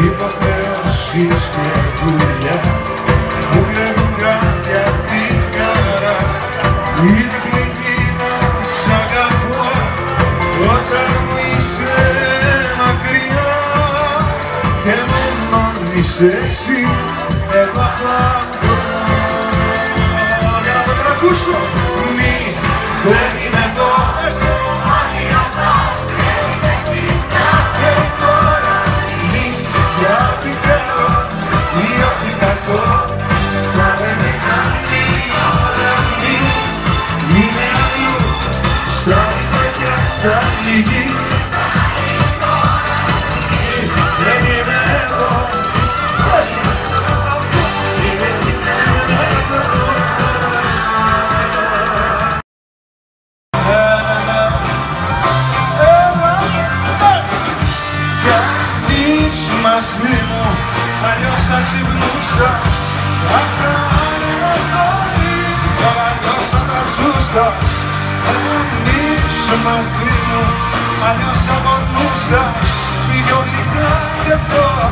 Υποχρεώσεις και δουλειά μου κλέβουν κάτι απ' τη χαρά. Είναι κλινική να σ' αγαπώ όταν μου είσαι μακριά και μόνο είσαι εσύ εγώ απαντώ. Για να το τραγούσω! Μη πρέπει να δω μαζί μου, αλλιώς θα ξυπνούσα. Αυτά είναι πολύ, τώρα αλλιώς θα τρασούσα. Αν είσαι μαζί μου, αλλιώς θα πονούσα. Πιο γλυκά και τώρα